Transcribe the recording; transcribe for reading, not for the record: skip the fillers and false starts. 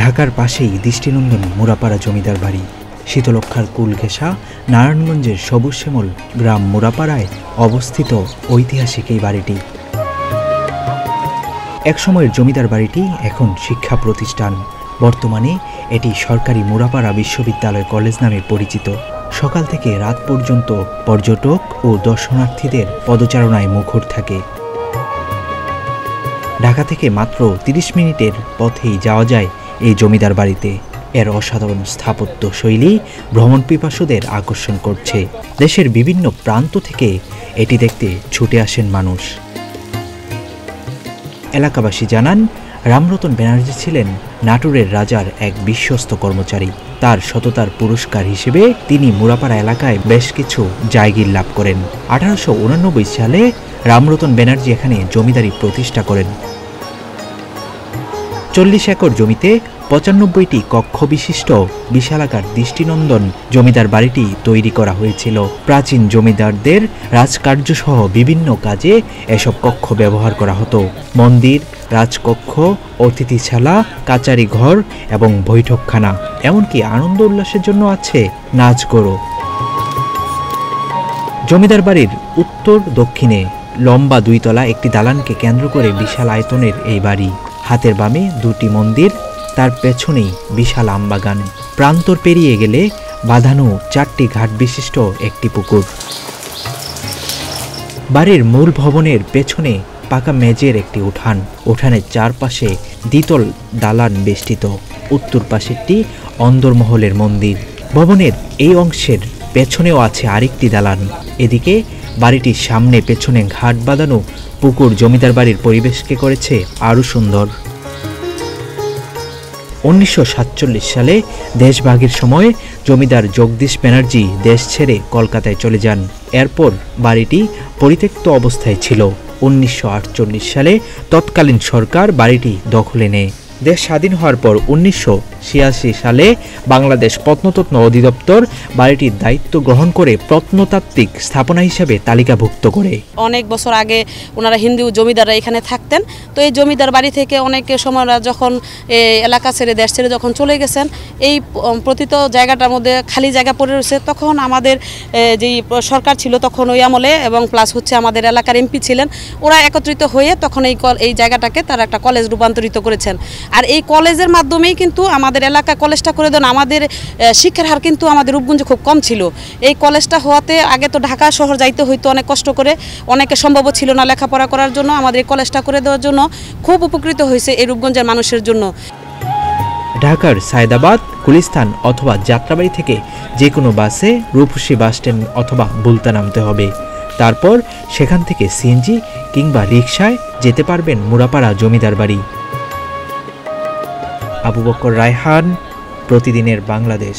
ঢাকার পাশেই দৃষ্টিনন্দন মুরাপাড়া জমিদার বাড়ি। শীতলক্ষার কুল ঘেঁষা নারায়ণগঞ্জের সবুজ শ্যামল গ্রাম মুরাপাড়ায় অবস্থিত ঐতিহাসিক এই বাড়িটি। একসময়ের জমিদার বাড়িটি এখন শিক্ষা প্রতিষ্ঠান। বর্তমানে এটি সরকারি মুরাপাড়া বিশ্ববিদ্যালয় কলেজ নামে পরিচিত। সকাল থেকে রাত পর্যন্ত পর্যটক ও দর্শনার্থীদের পদচারণায় মুখর থাকে। ঢাকা থেকে মাত্র 30 মিনিটের পথেই যাওয়া যায় এই জমিদার বাড়িতে। এর অসাধারণ স্থাপত্য শৈলী ভ্রমণ পিপাসুদের আকর্ষণ করছে। দেশের বিভিন্ন প্রান্ত থেকে এটি দেখতে ছুটে আসেন মানুষ। এলাকাবাসী জানান, রামরতন ব্যানার্জি ছিলেন নাটোরের রাজার এক বিশ্বস্ত কর্মচারী। তার সততার পুরস্কার হিসেবে তিনি মুরাপাড়া এলাকায় বেশ কিছু জায়গির লাভ করেন। 1889 সালে রামরতন ব্যানার্জি এখানে জমিদারি প্রতিষ্ঠা করেন। 40 একর জমিতে 95টি কক্ষ বিশিষ্ট বিশালাকার দৃষ্টিনন্দন জমিদার বাড়িটি তৈরি করা হয়েছিল। প্রাচীন জমিদারদের রাজকার্য সহ বিভিন্ন কাজে এসব কক্ষ ব্যবহার করা হতো। মন্দির, রাজকক্ষ, অতিথিশালা, কাচারি ঘর এবং বৈঠকখানা, এমনকি আনন্দ উল্লাসের জন্য আছে নাচগড়ও। জমিদার বাড়ির উত্তর দক্ষিণে লম্বা 2 তলা একটি দালানকে কেন্দ্র করে বিশাল আয়তনের এই বাড়ি। হাতের বামে 2টি মন্দির, তার পেছনেই বিশাল আমবাগান। প্রান্তর পেরিয়ে গেলে বাঁধানো 4টি ঘাট বিশিষ্ট একটি পুকুর। বাড়ির মূল ভবনের পেছনে পাকা মেঝের একটি উঠান। উঠানের চারপাশে দ্বিতল দালান বেষ্টিত। উত্তর পাশেরটি অন্দরমহলের মন্দির। ভবনের এই অংশের পেছনেও আছে আরেকটি দালান। এদিকে বাড়িটির সামনে পেছনে ঘাট বাঁধানো পুকুর জমিদার বাড়ির পরিবেশকে করেছে আরও সুন্দর। 1947 সালে দেশভাগের সময় জমিদার জগদীশ ব্যানার্জি দেশ ছেড়ে কলকাতায় চলে যান। এরপর বাড়িটি পরিত্যক্ত অবস্থায় ছিল। 1948 সালে তৎকালীন সরকার বাড়িটি দখলে নেয়। দেশ স্বাধীন হওয়ার পর 1986 সালে বাংলাদেশ প্রত্নতত্ত্ব অধিদপ্তর বাড়িটির দায়িত্ব গ্রহণ করে প্রত্নতাত্ত্বিক স্থাপনা হিসেবে তালিকাভুক্ত করে। অনেক বছর আগে ওনারা হিন্দু জমিদাররা এখানে থাকতেন। তো এই জমিদার বাড়ি থেকে অনেক সময় যখন এলাকা ছেড়ে দেশ ছেড়ে যখন চলে গেছেন, এই প্রতিত জায়গাটার মধ্যে খালি জায়গা পড়ে রয়েছে। তখন আমাদের যেই সরকার ছিল তখন ওই আমলে, এবং প্লাস হচ্ছে আমাদের এলাকার এমপি ছিলেন, ওরা একত্রিত হয়ে তখন এই জায়গাটাকে তারা একটা কলেজ রূপান্তরিত করেছেন। আর এই কলেজের মাধ্যমেই কিন্তু আমাদের এলাকা কলেজটা করে দেন। আমাদের শিক্ষার হার কিন্তু আমাদের রূপগঞ্জে খুব কম ছিল। এই কলেজটা হওয়াতে আগে তো ঢাকা শহর যাইতে হইতো অনেক কষ্ট করে, অনেকে সম্ভব ছিল না লেখাপড়া করার জন্য। আমাদের এই কলেজটা করে দেওয়ার জন্য খুব উপকৃত হয়েছে এই রূপগঞ্জের মানুষের জন্য। ঢাকার সায়দাবাদ, গুলিস্তান অথবা যাত্রাবাড়ি থেকে যে কোনো বাসে রূপসী বাসস্ট্যান্ড অথবা বুলতা নামতে হবে। তারপর সেখান থেকে সিএনজি কিংবা রিকশায় যেতে পারবেন মুরাপাড়া জমিদার বাড়ি। আবু বকর রায়হান, প্রতিদিনের বাংলাদেশ।